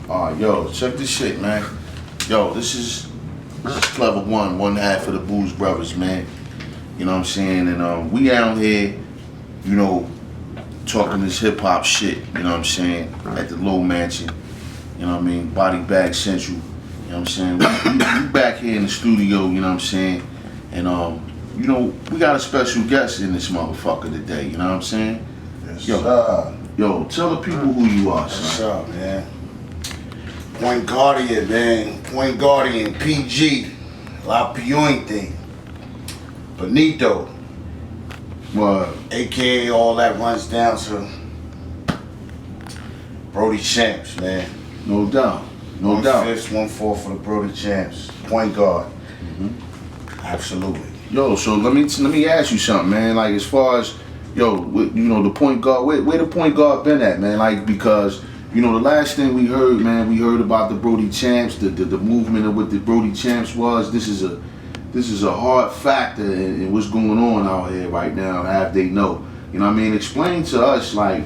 Yo, check this shit, man. Yo, this is Clever one half of the Booze Brothers, man. You know what I'm saying? And we out here, you know, talking this hip hop shit, you know what I'm saying, at the Low Mansion. You know what I mean? Body Bag Central. You know what I'm saying? We back here in the studio, you know what I'm saying? And you know, we got a special guest in this motherfucker today, you know what I'm saying? Yes, yo, sir. Yo, tell the people who you are, son. What's up, man? Point Guardian, man. Point Guardian, PG. La Puente. Benito. What? AKA all that runs down to Broady Champs, man. No doubt. No doubt. 1/5, 1/4 for the Broady Champs. Point guard. Absolutely. Yo, so let me ask you something, man. Like, as far as, yo, you know, the point guard, where the point guard been at, man? Like, because, you know, the last thing we heard, man, we heard about the Broady Champs, the movement of what the Broady Champs was. This is a hard factor in what's going on out here right now. Have they know? You know what I mean? Explain to us, like,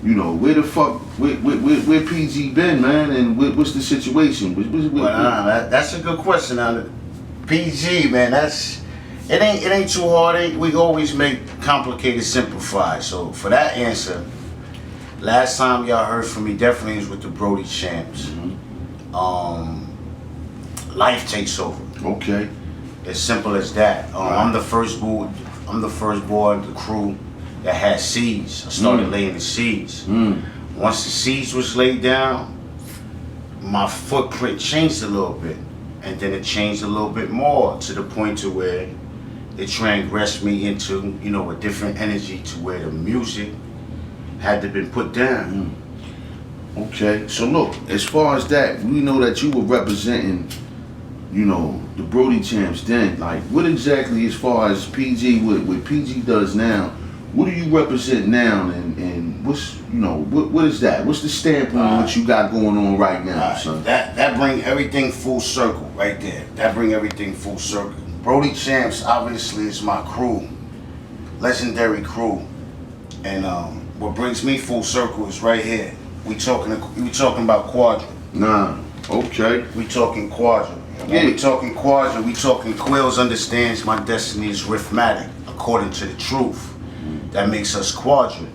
you know, where the fuck, where PG been, man, and what's the situation? That's a good question. Now, PG, man, it ain't too hard. We always make complicated simplify. So for that answer, last time y'all heard from me definitely was with the Broady Champs. Life takes over. Okay. As simple as that. I'm the first boy of the crew that had seeds. I started laying the seeds. Once the seeds was laid down, my footprint changed a little bit. And then it changed a little bit more to the point to where it transgressed me into, you know, a different energy to where the music had to been put down. Okay, so look, as far as that, we know that you were representing, you know, the Broady Champs then. Like, what exactly, as far as PG, what PG does now, what do you represent now, and what's, you know, what is that? What's the standpoint what you got going on right now, son? That bring everything full circle right there. That bring everything full circle. Broady Champs obviously is my crew, legendary crew, and what brings me full circle is right here. We talking about Qudrat. Nah, okay. We talking Qudrat. When we talking Qudrat, we talking Quills understands my destiny is rhythmatic, according to the truth. That makes us Qudrat.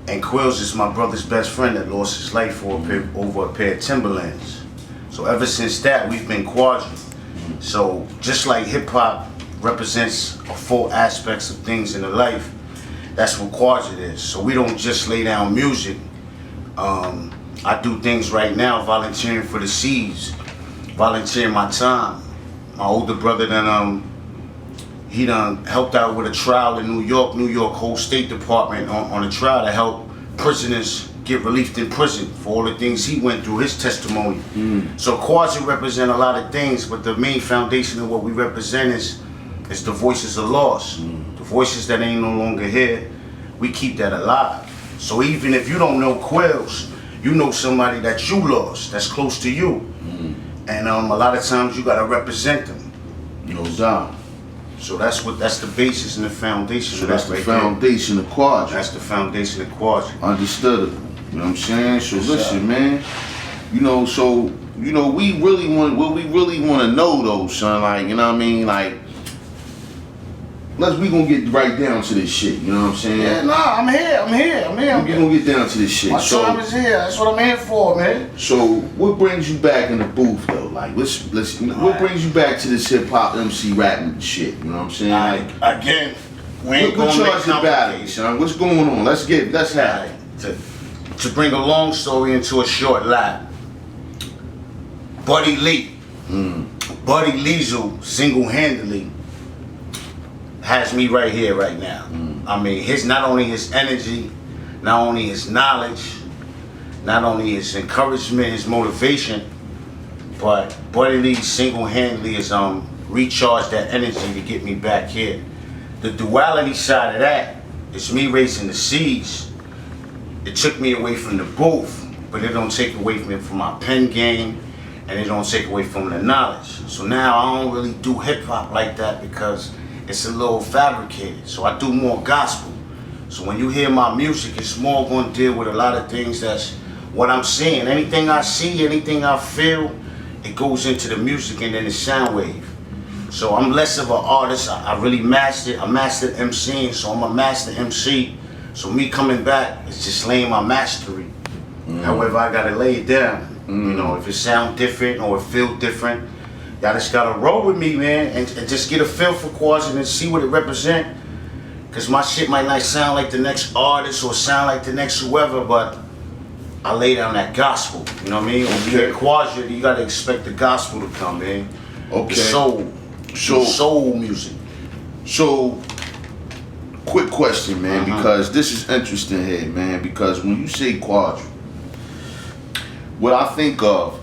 And Quills is my brother's best friend that lost his life over a pair of Timberlands. So ever since that, we've been Qudrat. So just like hip hop represents a full aspects of things in the life, that's what Qudrat is. So we don't just lay down music. I do things right now, volunteering for the seeds, volunteering my time. My older brother he done helped out with a trial in New York whole State Department on a trial to help prisoners get relief in prison for all the things he went through, his testimony. So Qudrat represent a lot of things, but the main foundation of what we represent is the voices of loss. The voices that ain't no longer here, we keep that alive. So even if you don't know Quills, you know somebody that you lost, that's close to you. And a lot of times you gotta represent them. No doubt. So that's the basis and the foundation. So that's the foundation of Qudrat. That's the foundation of Qudrat. Understood. You know what I'm saying? So listen, man. You know, so you know, we really want to know though, son. Like, you know what I mean? Like, we gonna get right down to this shit. You know what I'm saying? Yeah, nah, I'm here. We gonna get down to this shit. My time is here. That's what I'm here for, man. So what brings you back in the booth though? Like, what brings you back to this hip hop MC rapping shit? You know what I'm saying? Like, again, we ain't what gonna charge your battery, son? What's going on? Let's have it. To bring a long story into a short lap. Buddy Lee. Buddy Liesel single-handedly has me right here, right now. I mean, not only his energy, not only his knowledge, not only his encouragement, his motivation, but Buddy Lee single-handedly has recharged that energy to get me back here. The duality side of that is me raising the seeds. It took me away from the booth, but it don't take away from my pen game, and it don't take away from the knowledge. So now I don't really do hip hop like that because it's a little fabricated. So I do more gospel. So when you hear my music, it's more going to deal with a lot of things that's what I'm seeing. Anything I see, anything I feel, it goes into the music and then the sound wave. So I'm less of an artist. I mastered MCing, so I'm a master MC. So me coming back is just laying my mastery. However, I gotta lay it down. You know, if it sound different or it feel different, y'all just gotta roll with me, man, and just get a feel for Qudrat and see what it represent. Cause my shit might not sound like the next artist or sound like the next whoever, but I lay down that gospel. You know what I mean? When you hear Qudrat, you gotta expect the gospel to come, man. Okay. The soul music. So, quick question, man, because this is interesting here, man. Because when you say Qudrat, what I think of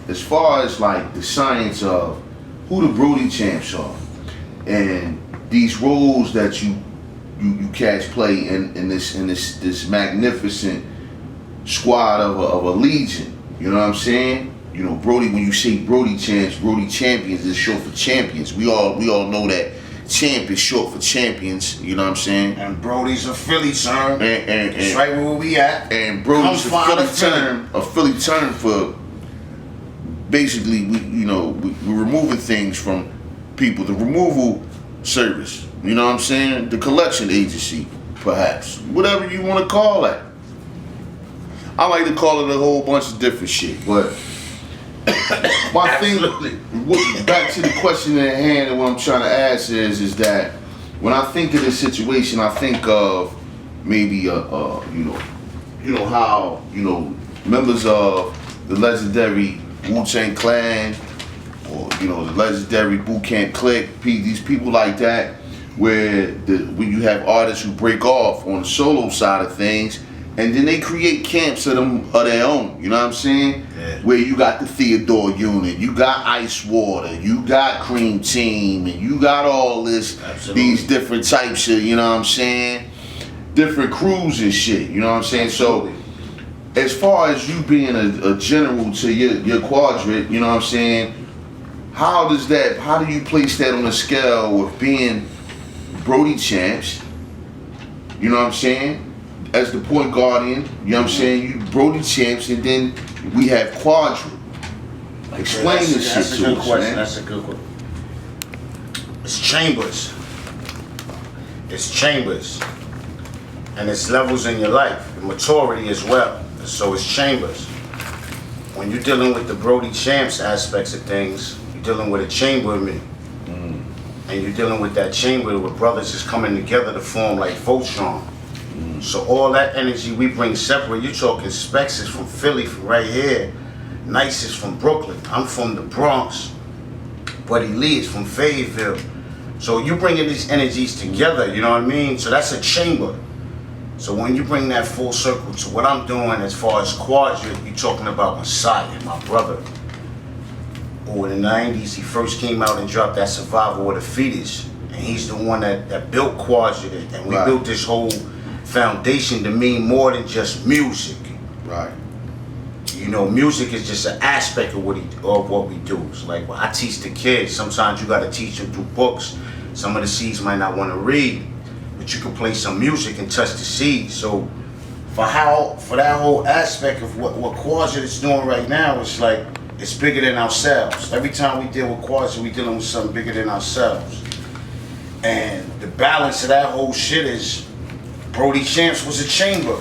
as far as like the science of who the Broady champs are, and these roles that you cats play in this magnificent squad of a legion. You know what I'm saying? You know, Broady. When you say Broady champs, Broady champions is short for champions. We all know that champ is short for champions. You know what I'm saying? And Brody's a Philly term. And it's right where we at. And Brody's a Philly term for basically we're removing things from people. The removal service. You know what I'm saying? The collection agency, perhaps. Whatever you want to call that. I like to call it a whole bunch of different shit, but my thing, back to the question at hand, and what I'm trying to ask is that when I think of this situation, I think of maybe how members of the legendary Wu-Tang Clan, or the legendary Boot Camp Clique, these people like that, where when you have artists who break off on the solo side of things, and then they create camps of their own, you know what I'm saying? Yeah. Where you got the Theodore unit, you got Ice Water, you got Cream Team, and you got all this, these different types of, you know what I'm saying? Different crews and shit, you know what I'm saying? Absolutely. So, as far as you being a general to your Qudrat, you know what I'm saying? How do you place that on a scale of being Broady champs, you know what I'm saying? As the point guardian, you know what I'm saying? You Broady champs, and then we have Qudrat. Explain this shit to us, man. That's a good question. It's chambers. It's chambers. And it's levels in your life, and maturity as well. So it's chambers. When you're dealing with the Broady champs aspects of things, you're dealing with a chamber of me. And you're dealing with that chamber where brothers is coming together to form like Voltron. So all that energy we bring separate. You're talking Specs is from Philly, from right here. Nice is from Brooklyn. I'm from the Bronx. Buddy Lee is from Fayetteville. So you're bringing these energies together, you know what I mean? So that's a chamber. So when you bring that full circle to what I'm doing as far as Qudrat, you're talking about Messiah, my brother. Who in the 90s, he first came out and dropped that Survival of the Fetus. And he's the one that built Qudrat. And we built this whole foundation to mean more than just music. Right. You know, music is just an aspect of what we do. So like when I teach the kids, sometimes you gotta teach them through books. Some of the seeds might not want to read, but you can play some music and touch the seeds. So for that whole aspect of what Qudrat is doing right now, it's like it's bigger than ourselves. Every time we deal with Qudrat, we dealing with something bigger than ourselves. And the balance of that whole shit is Broady Champs was a chamber.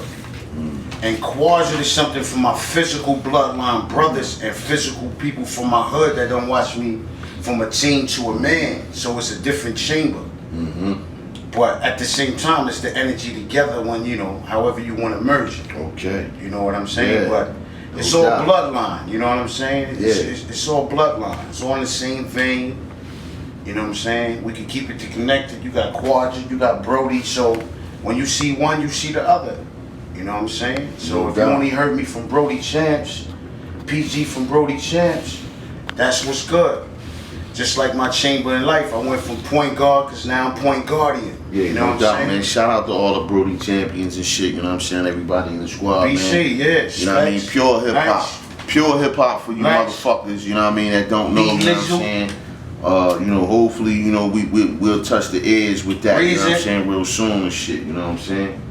And Qudrat is something for my physical bloodline brothers and physical people from my hood that don't watch me from a teen to a man. So it's a different chamber. But at the same time, it's the energy together when, however you want to merge it. Okay. You know what I'm saying? Yeah. But it's all bloodline, you know what I'm saying? It's all bloodline. It's all in the same vein. You know what I'm saying? We can keep it connected. You got Qudrat, you got Broady. So when you see one, you see the other. You know what I'm saying? So if you only heard me from Broady Champs, PG from Broady Champs, that's what's good. Just like my chamber in life, I went from point guard, because now I'm point guardian. Yeah, you know what I'm saying? Man. Shout out to all the Broady champions and shit, you know what I'm saying? Everybody in the squad, BC, man. yes. You know what I mean? Pure hip hop. Pure hip hop for you motherfuckers, you know what I mean, that don't know, you know what I'm saying? Hopefully, we'll touch the edge with that, you know what I'm saying, real soon and shit, you know what I'm saying?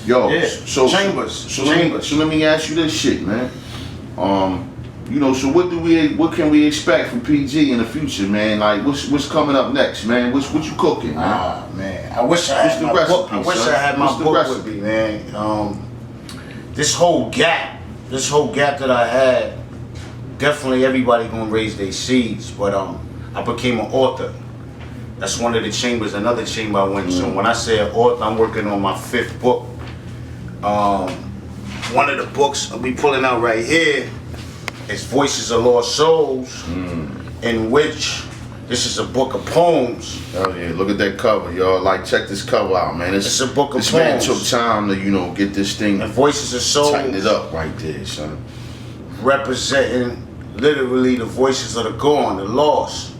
Yo, Yeah. so Chambers. So let me ask you this shit, man. You know, so what can we expect from PG in the future, man? Like, what's coming up next, man? What you cooking, man? Ah, man. I wish I had my book. I wish I had my book with me, man. This whole gap that I had, definitely everybody gonna raise their seeds, but I became an author. That's one of the chambers, another chamber I went to. When I say an author, I'm working on my 5th book. One of the books I'll be pulling out right here is Voices of Lost Souls, in which this is a book of poems. Oh yeah, look at that cover, y'all. Like, check this cover out, man. It's a book of this poems. This man took time to, you know, get this thing and Voices of Souls, tighten it up right there, son. Representing literally the voices of the gone, the lost.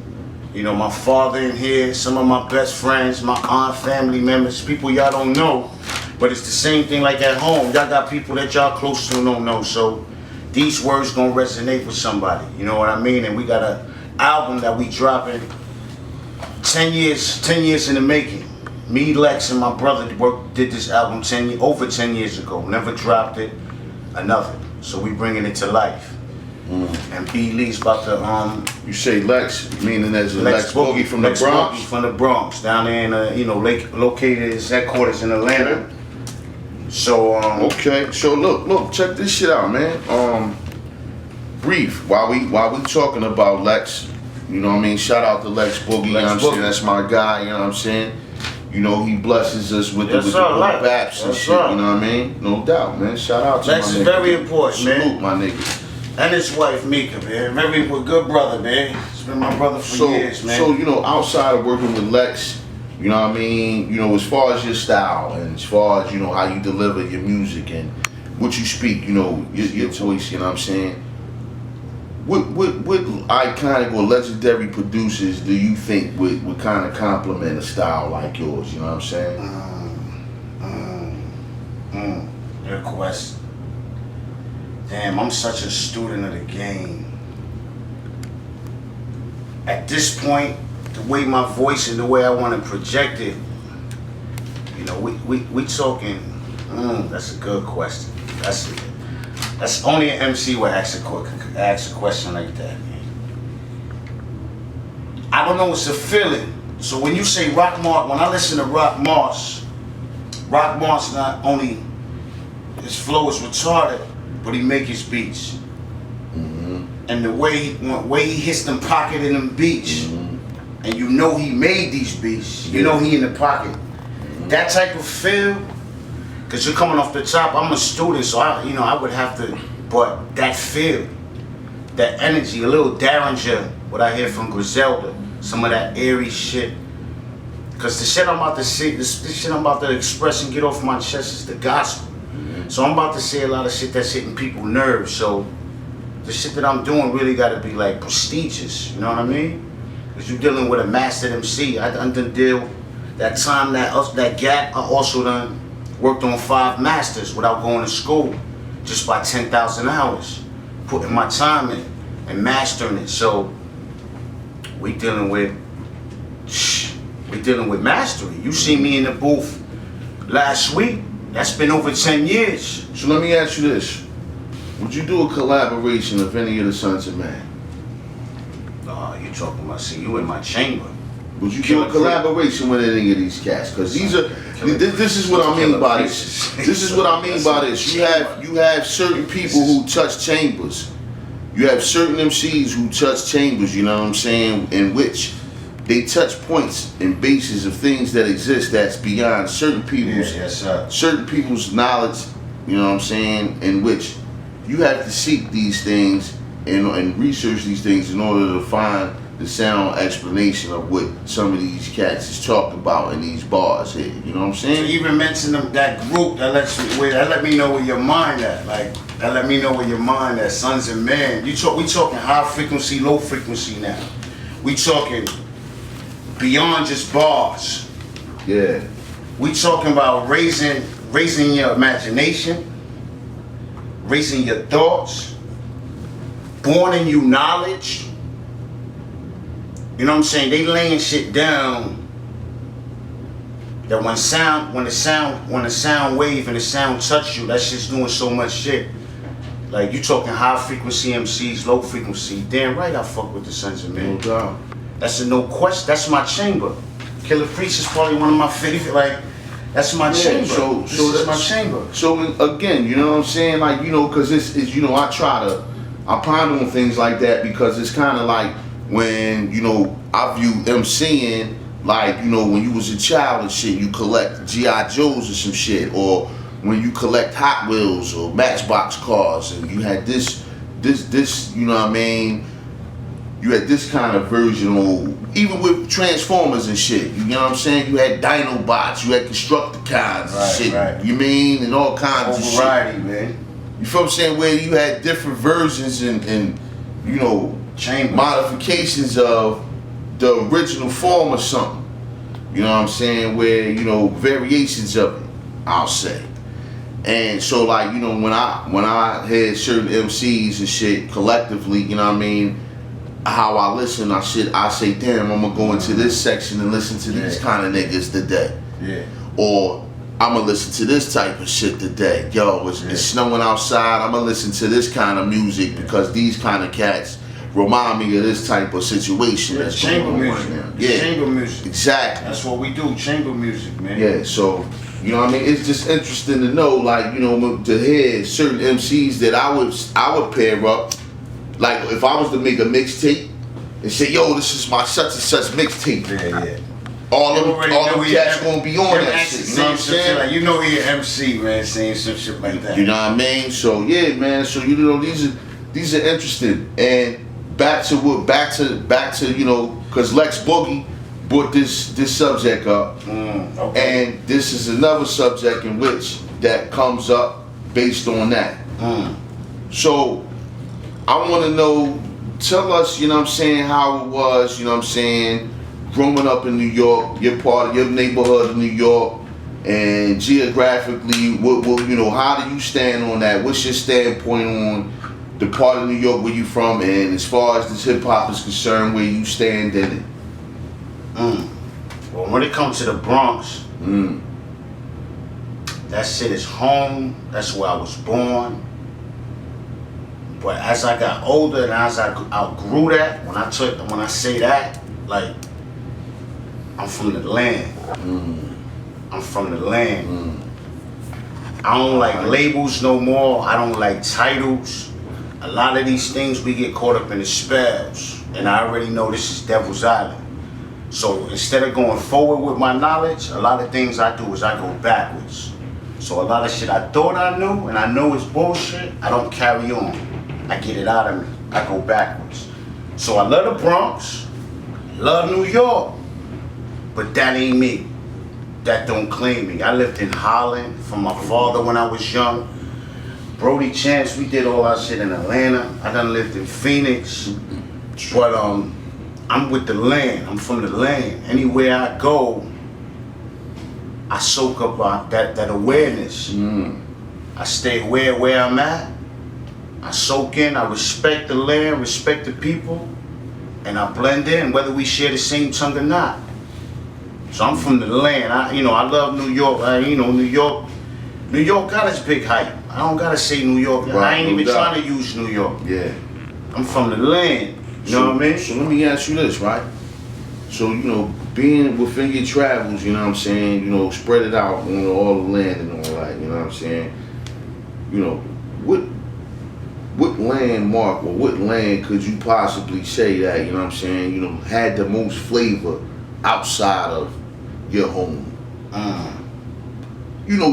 You know, my father in here, some of my best friends, my aunt, family members, people y'all don't know. But it's the same thing like at home. Y'all got people that y'all close to don't know. So these words gonna resonate with somebody. You know what I mean? And we got an album that we dropping 10 years in the making. Me, Lex, and my brother did this album over 10 years ago. Never dropped it, another. So we bringing it to life. And B. Lee's about to You say Lex, meaning there's a Lex Boogie from the Bronx? Boogie from the Bronx, down there in you know, located his headquarters in Atlanta. Okay. So okay, so look, check this shit out, man. Brief, while we talking about Lex, you know what I mean? Shout out to Lex Boogie, you know what I'm saying? That's my guy, you know what I'm saying? You know, he blesses us with the baps and shit, you know what I mean? No doubt, man. Shout out to Lex my nigga. is very important, man. Salute, my nigga. And his wife Mika, man. Very good brother, man. He's been my brother for years, man. So, you know, outside of working with Lex, you know what I mean, you know, as far as your style and as far as, you know, how you deliver your music and what you speak, you know, your choice, you know what I'm saying? What iconic or legendary producers do you think would kind of complement a style like yours, you know what I'm saying? Good question. Damn, I'm such a student of the game. At this point, the way my voice and the way I want to project it, you know, we talking. That's a good question. That's only an MC would ask a question like that, man. I don't know. It's a feeling. So when you say Rock Mars, when I listen to Rock Mars not only his flow is retarded, but he make his beats. And the way he hits them pocket in them beats, and you know he made these beats, you know he in the pocket. That type of feel, cause you're coming off the top. I'm a student, so I would have to, but that feel, that energy, a little Derringer, what I hear from Griselda, some of that airy shit. Cause the shit I'm about to say, this shit I'm about to express and get off my chest is the gospel. So I'm about to say a lot of shit that's hitting people's nerves. So the shit that I'm doing really gotta be like prestigious, you know what I mean? Cause you're dealing with a master MC. I done deal that time, that gap. I also done worked on 5 masters without going to school, just by 10,000 hours, putting my time in and mastering it. So we dealing with mastery. You see me in the booth last week. That's been over 10 years. So let me ask you this. Would you do a collaboration of any of the Sons of Man? You talking about, see, you in my chamber. Would you do a collaboration with any of these cats? Because this is what I mean by this. This is what I mean by this. You have certain people who touch chambers. You have certain MCs who touch chambers, you know what I'm saying, in which they touch points and bases of things that exist that's beyond certain people's knowledge, you know what I'm saying, in which you have to seek these things and research these things in order to find the sound explanation of what some of these cats is talking about in these bars here, you know what I'm saying? So you even mentioned that group that let me know where your mind at, that let me know where your mind at, Sons of Men. We talking high frequency, low frequency now. We talking beyond just bars. Yeah. We talking about raising your imagination, raising your thoughts, born in you knowledge. You know what I'm saying? They laying shit down that when the sound wave and the sound touch you, that shit's doing so much shit. Like you talking high frequency MCs, low frequency. Damn right, I fuck with the Sons of Men. No doubt. That's a no question. That's my chamber. Killer Priest is probably one of my favorite. Like that's my chamber. So that's my chamber. So again, you know what I'm saying? Like because it's I ponder on things like that because it's kind of like when I view MCing. Like, when you was a child and shit, you collect G.I. Joes or some shit, or when you collect Hot Wheels or Matchbox cars, and you had this, you know what I mean? You had this kind of version, or even with Transformers and shit, you know what I'm saying? You had Dinobots, you had Constructicons and shit, right. you mean, and all kinds of shit. Variety, man. You feel what I'm saying? Where you had different versions and Chambers. Modifications of the original form or something, you know what I'm saying, where variations of it, I'll say. And so like when I had certain MCs and shit collectively, you know what I mean, how I listen, I say, damn, I'm gonna go into this section and listen to these kind of niggas today. Yeah. Or I'm gonna listen to this type of shit today. Yo, it's snowing outside, I'm gonna listen to this kind of music because these kind of cats remind me of this type of situation that's chamber going on music. right now. Yeah, chamber music. Exactly. That's what we do. Chamber music, man. Yeah. So you know what I mean. It's just interesting to know, like to hear certain MCs that I would pair up. Like if I was to make a mixtape and say, yo, this is my such and such mixtape. Yeah. All them cats gonna be on that shit. You know what I'm saying? Like, he an MC, man, saying some shit like that. You know what I mean? So yeah, man. So these are interesting. And back to because Lex Boogie brought this subject up, okay. and this is another subject in which that comes up based on that. So I want to know, tell us, you know what I'm saying, how it was, you know what I'm saying, growing up in New York, your part of your neighborhood of New York, and geographically, how do you stand on that? What's your standpoint on the part of New York where you from, and as far as this hip hop is concerned, where you stand in it? Well, when it comes to the Bronx, that shit is home. That's where I was born. But as I got older and as I outgrew that, when I say that, like, I'm from the land. I'm from the land. I don't like labels no more. I don't like titles. A lot of these things we get caught up in the spells, and I already know this is Devil's Island. So instead of going forward with my knowledge, a lot of things I do is I go backwards. So a lot of shit I thought I knew and I know it's bullshit, I don't carry on. I get it out of me. I go backwards. So I love the Bronx, love New York, but that ain't me. That don't claim me. I lived in Holland from my father when I was young. Broady Chance, we did all our shit in Atlanta. I done lived in Phoenix. But I'm with the land. I'm from the land. Anywhere I go, I soak up that awareness. I stay where I'm at. I soak in, I respect the land, respect the people, and I blend in, whether we share the same tongue or not. So I'm from the land. I love New York. New York got its big hype. I don't gotta say New York. Right, I ain't even trying to use New York. Yeah. I'm from the land. You know what I mean? So let me ask you this, right? So, being within your travels, you know what I'm saying, spread it out on all the land and all that, you know what I'm saying? What landmark or what land could you possibly say that, you know what I'm saying, had the most flavor outside of your home?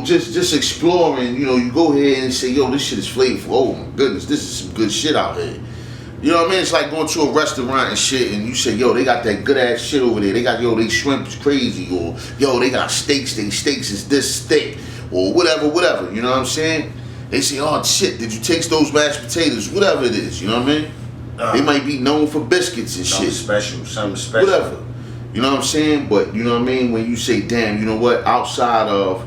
Just exploring, you go ahead and say, yo, this shit is flavorful. Oh my goodness, this is some good shit out here. You know what I mean? It's like going to a restaurant and shit, and you say, yo, they got that good ass shit over there. They got, they shrimp is crazy, or yo, they got steaks. They steaks is this thick, or whatever. You know what I'm saying? They say, oh shit, did you taste those mashed potatoes? Whatever it is, you know what I mean? They might be known for biscuits and shit. Something special. Whatever. You know what I'm saying? But you know what I mean? When you say, damn, you know what? Outside of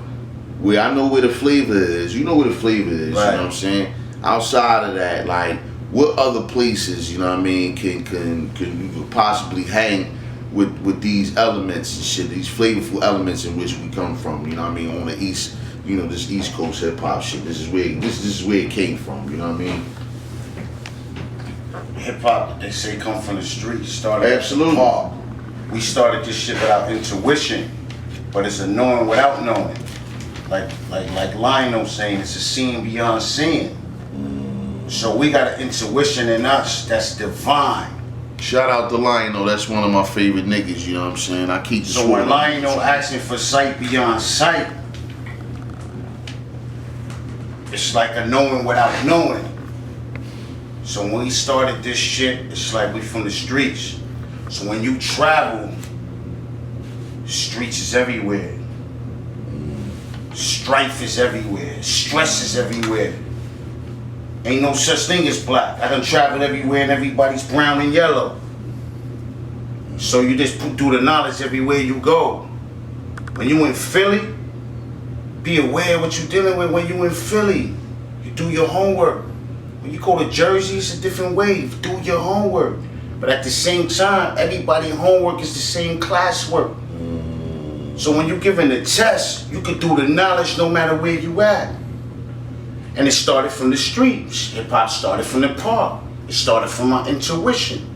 where I know where the flavor is, you know where the flavor is, right. You know what I'm saying? Outside of that, like, what other places, you know what I mean, can you possibly hang with these elements and shit, these flavorful elements in which we come from. You know what I mean? On the east, you know, this East Coast hip hop shit. This is where it came from. You know what I mean? Hip hop, they say, come from the streets. Started Absolutely. Hard. We started this shit without intuition, but it's a knowing without knowing. Like Lionel saying, it's a seeing beyond seeing. So we got an intuition in us that's divine. Shout out to Lionel, that's one of my favorite niggas, you know what I'm saying? I keep the So when Lionel asking for sight beyond sight, it's like a knowing without knowing. So when we started this shit, it's like we from the streets. So when you travel, streets is everywhere. Strife is everywhere. Stress is everywhere. Ain't no such thing as black. I done traveled everywhere and everybody's brown and yellow. So you just put through the knowledge everywhere you go. When you in Philly, be aware of what you're dealing with when you in Philly. You do your homework. When you go to Jersey, it's a different way. Do your homework. But at the same time, everybody's homework is the same classwork. So when you're giving the test, you can do the knowledge no matter where you at. And it started from the streets. Hip hop started from the park. It started from my intuition.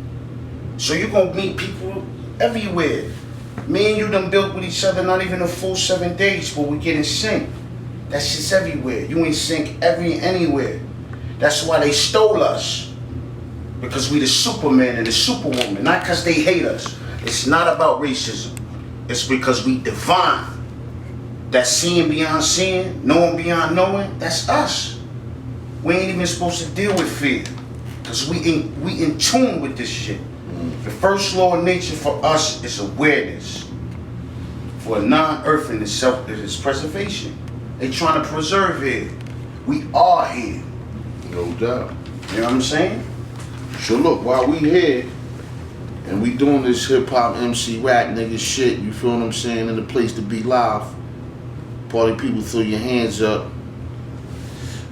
So you're gonna meet people everywhere. Me and you done built with each other not even a full 7 days, but we get in sync. That shit's everywhere. You in sync anywhere. That's why they stole us. Because we the Superman and the Superwoman, not because they hate us. It's not about racism. It's because we divine. That seeing beyond seeing, knowing beyond knowing, that's us. We ain't even supposed to deal with fear. Because we in tune with this shit. The first law of nature for us is awareness. For a non-earthing itself is preservation. They trying to preserve here. We are here. No doubt. You know what I'm saying? So look, while we here and we doing this hip hop MC rap nigga shit, you feel what I'm saying, in the place to be live. Party people, throw your hands up.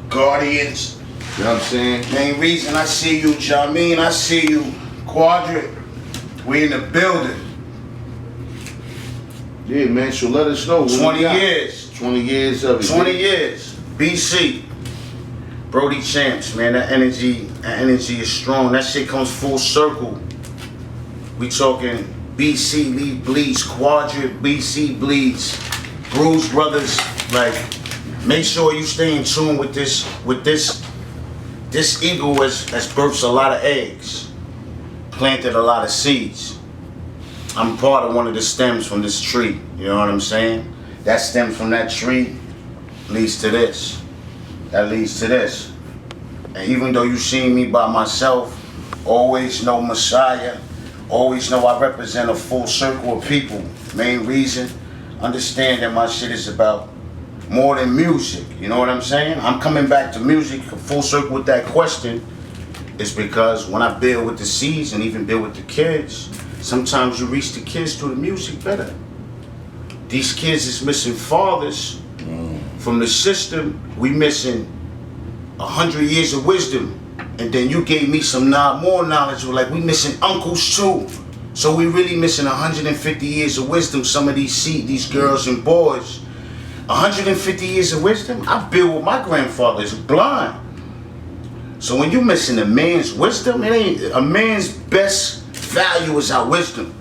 Guardians. You know what I'm saying? Main reason I see you, Jamin, I see you. Qudrat. We in the building. Yeah, man, so let us know. 20 years. 20 years of it. 20 years. BC. Broady champs, man. That energy is strong. That shit comes full circle. We talking BC bleeds, Qudrat, BC bleeds, Bruise Brothers. Like, make sure you stay in tune with this eagle has birthed a lot of eggs, planted a lot of seeds. I'm part of one of the stems from this tree. You know what I'm saying? That stems from that tree leads to this. That leads to this. And even though you see me by myself, always know Messiah, always know I represent a full circle of people. Main reason, understand that my shit is about more than music. You know what I'm saying? I'm coming back to music, full circle with that question, is because when I build with the seeds and even build with the kids, sometimes you reach the kids through the music better. These kids is missing fathers from the system. We missing 100 years of wisdom, and then you gave me some more knowledge. Like, we missing uncles too. So we really missing 150 years of wisdom. Some of these girls and boys, 150 years of wisdom. I built with my grandfather. Is blind. So when you missing a man's wisdom, it ain't a man's best value is our wisdom.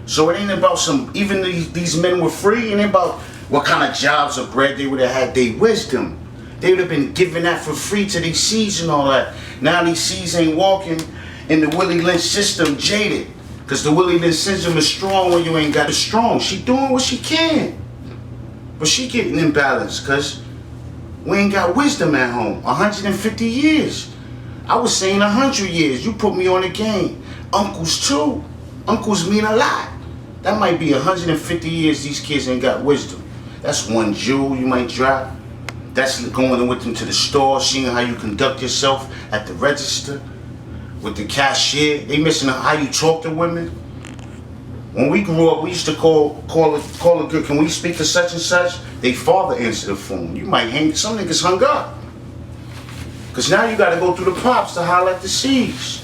So it ain't about even these men were free, it ain't about what kind of jobs or bread they would have had. Their wisdom, they would have been giving that for free to these seeds and all that. Now these seeds ain't walking in the Willie Lynch system, jaded. Because the Willie Lynch system is strong when you ain't got it strong. She doing what she can. But she getting imbalanced because we ain't got wisdom at home. 150 years. I was saying 100 years. You put me on the game. Uncles too. Uncles mean a lot. That might be 150 years these kids ain't got wisdom. That's one jewel you might drop. That's going with them to the store, seeing how you conduct yourself at the register with the cashier. They missing how you talk to women. When we grew up, we used to call a girl, can we speak to such and such? They father answered the phone. You might hang, some niggas hung up. Because now you got to go through the pops to holler at the seeds.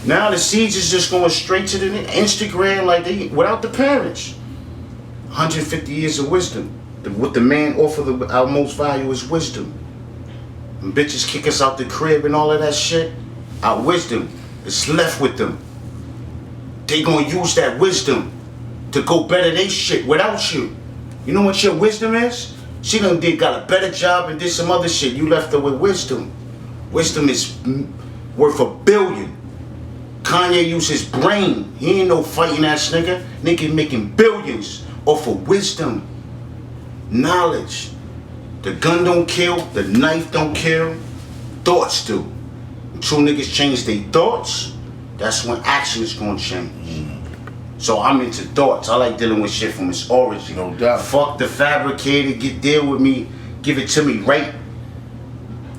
Now the seeds is just going straight to the Instagram like they without the parents. 150 years of wisdom. What the man offer our most value is wisdom. When bitches kick us out the crib and all of that shit, our wisdom is left with them. They gonna use that wisdom to go better they shit without you. You know what your wisdom is? She done got a better job and did some other shit. You left her with wisdom. Wisdom is worth $1 billion. Kanye used his brain. He ain't no fighting ass nigga. Nigga making billions off of wisdom. Knowledge. The gun don't kill. The knife don't kill. Thoughts do. When true niggas change their thoughts, that's when action is gonna change. So I'm into thoughts. I like dealing with shit from its origin. No doubt. Fuck the fabricator. Deal with me. Give it to me right.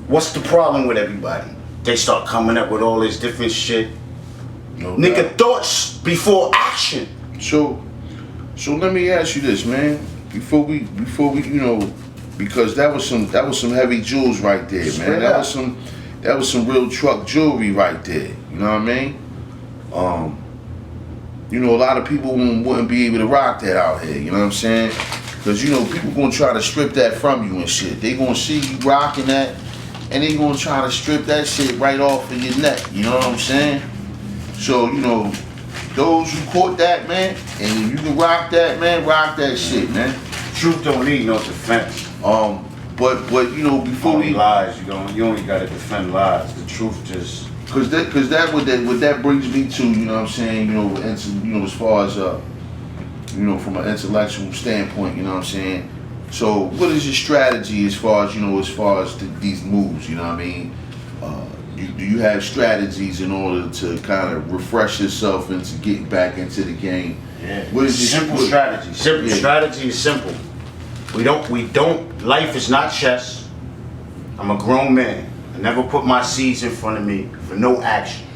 What's the problem with everybody? They start coming up with all this different shit. No Nigga, doubt. thoughts before action. So let me ask you this, man. Before we, you know, because that was some heavy jewels right there, man. Straight That up. was some real truck jewelry right there. You know what I mean? You know, a lot of people wouldn't be able to rock that out here. You know what I'm saying? Because you know, people gonna try to strip that from you and shit. They gonna see you rocking that, and they gonna try to strip that shit right off of your neck. You know what I'm saying? So you know, those who caught that, man, and you can rock that, man, rock that shit, man. Truth don't need no defense. But you know, before Only we, lies. You only gotta defend lies. The truth just. cause that what that brings me to, you know what I'm saying, you know, and you know, as far as you know, from an intellectual standpoint, you know what I'm saying. So, what is your strategy as far as, you know, these moves, you know what I mean? Do you have strategies in order to kind of refresh yourself and to get back into the game? Yeah. What is your Simple strategy. Simple Yeah. strategy is simple. We don't. Life is not chess. I'm a grown man. I never put my seeds in front of me for no action.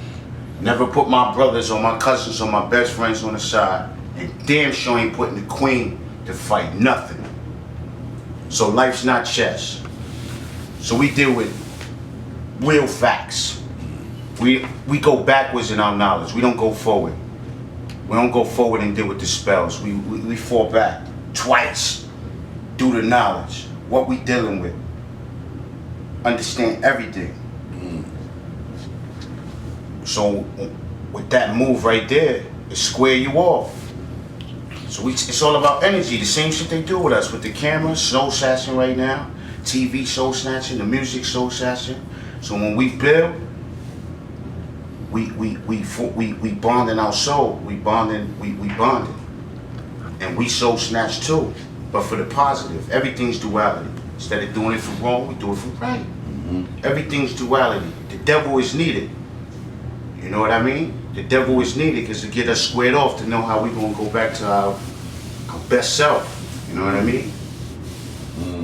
Never put my brothers or my cousins or my best friends on the side. And damn sure ain't putting the queen to fight nothing. So life's not chess. So we deal with real facts. We go backwards in our knowledge. We don't go forward. We don't go forward and deal with the spells. We fall back twice due to knowledge. What we dealing with. Understand everything. So with that move right there, it square you off. So it's all about energy. The same shit they do with us with the camera, soul snatching right now, TV soul snatching, the music soul snatching. So when we build, we bond in our soul. We bonding, and we soul snatch too, but for the positive. Everything's duality. Instead of doing it for wrong, we do it for right. Everything's duality. The devil is needed. You know what I mean? The devil is needed because to get us squared off to know how we gonna go back to our best self. You know what I mean?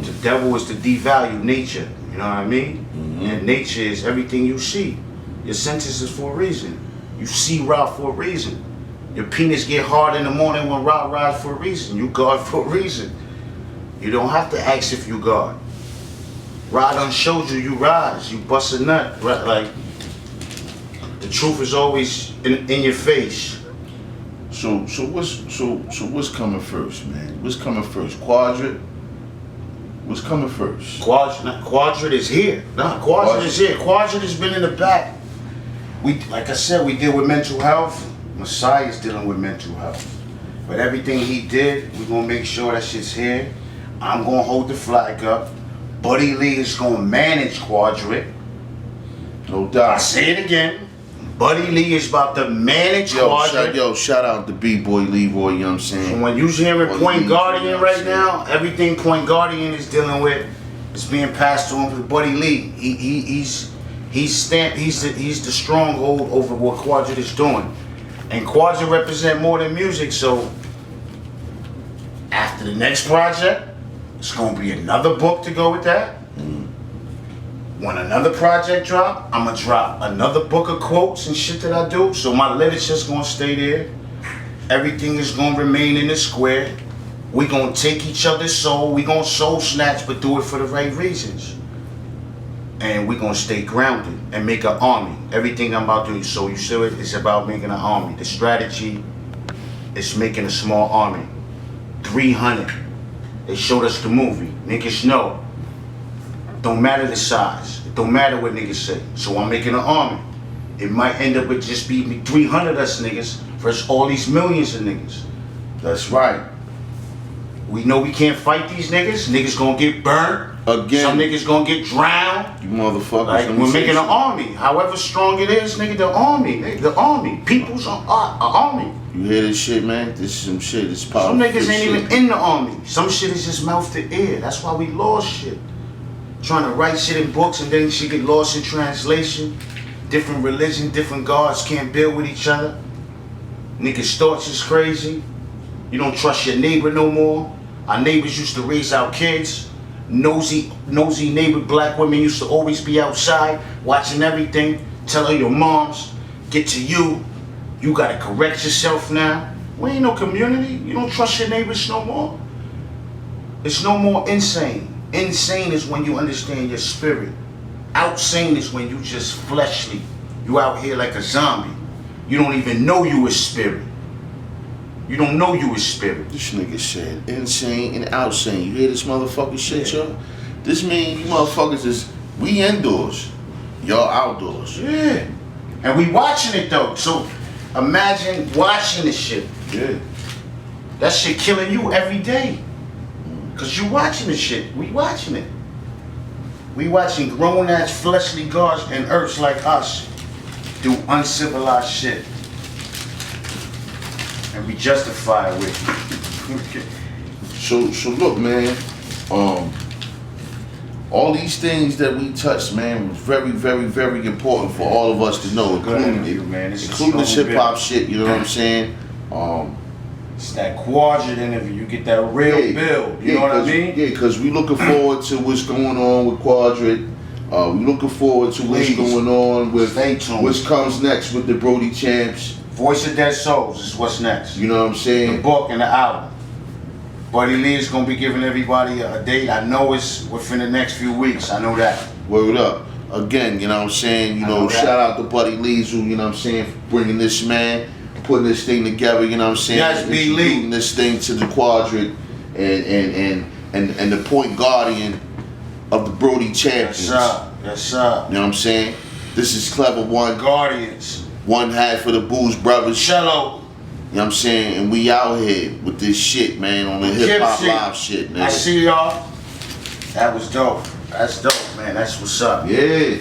The devil is to devalue nature. You know what I mean? And nature is everything you see. Your senses is for a reason. You see Ra for a reason. Your penis get hard in the morning when Ra rides for a reason. You God for a reason. You don't have to ask if you God. Ra done showed you rise. You bust a nut. Right? Like, the truth is always in your face. So what's coming first, man? What's coming first? Qudrat? What's coming first? Qudrat is here. Nah, Qudrat is here. Qudrat has been in the back. Like I said, we deal with mental health. Messiah's dealing with mental health. But everything he did, we're gonna make sure that shit's here. I'm gonna hold the flag up. Buddy Lee is gonna manage Qudrat. No doubt. I say it again. Buddy Lee is about to manage Qudrat. Shout out to B-Boy Leroy, you know what I'm saying? So when you hearing Buddy Point Lee, Guardian you know what I'm right saying? now, everything Point Guardian is dealing with is being passed on to Buddy Lee. He's the stronghold over what Qudrat is doing. And Qudrat represent more than music, so after the next project, it's gonna be another book to go with that. When another project drop, I'ma drop another book of quotes and shit that I do. So my literature's gonna stay there. Everything is gonna remain in the square. We gonna take each other's soul. We gonna soul snatch, but do it for the right reasons. and we're gonna stay grounded and make an army. Everything I'm about to do, so you see it, it's about making an army. The strategy is making a small army. 300. They showed us the movie. Niggas know. Don't matter the size. It don't matter what niggas say. So I'm making an army. It might end up with just be 300 of us niggas versus all these millions of niggas. That's right. We know we can't fight these niggas. Niggas gonna get burnt. Again. Some niggas gonna get drowned. You motherfuckers. Like, we're making an army. However strong it is, nigga, the army. Nigga, the army. People's an army. You hear this shit, man? This is some shit. It's powerful. Some niggas ain't shit. even in the army. Some shit is just mouth to ear. That's why we lost shit. Trying to write shit in books and then shit get lost in translation. Different religion, different gods can't build with each other. Niggas' thoughts is crazy. You don't trust your neighbor no more. Our neighbors used to raise our kids. Nosy neighbor black women used to always be outside watching everything. Telling your moms, get to you. You gotta correct yourself now. We ain't no community. You don't trust your neighbors no more. It's no more insane. Insane is when you understand your spirit. Outsane is when you just fleshly. You out here like a zombie. You don't even know you is spirit. You don't know you is spirit. This nigga said insane and outsane. You hear this motherfucking shit, y'all? This mean you motherfuckers is, we indoors. Y'all outdoors. Yeah. And we watching it though. So imagine watching this shit. Yeah. That shit killing you every day. Cause you watching this shit. We watching it. We watching grown ass fleshly gods and earths like us do uncivilized shit. And we justify it with. So look, man. All these things that we touched, man, was very, very, very important for all of us to know, including this hip hop shit. You know what I'm saying? It's that Qudrat interview. You get that real build. You know what I mean? Yeah, because we looking forward to what's going on with Qudrat. We looking forward to what's going on with what comes next with the Broady Champs. Voice of Dead Souls is what's next. You know what I'm saying? The book and the album. Buddy Lee is gonna be giving everybody a date. I know it's within the next few weeks. I know that. Word up. Again, you know what I'm saying? You know, shout out to Buddy Lee, who, you know what I'm saying, for bringing this, man, putting this thing together, you know what I'm saying? Yes, B. Lee. This thing to the Qudrat and the point guardian of the Broady Champions. Yes, sir. Yes, sir. You know what I'm saying? This is Clever One. Guardians. One half of the Buze brothers. Cello. You know what I'm saying? And we out here with this shit, man, on the hip hop live shit, man. I see y'all. That was dope. That's dope, man. That's what's up. Yeah.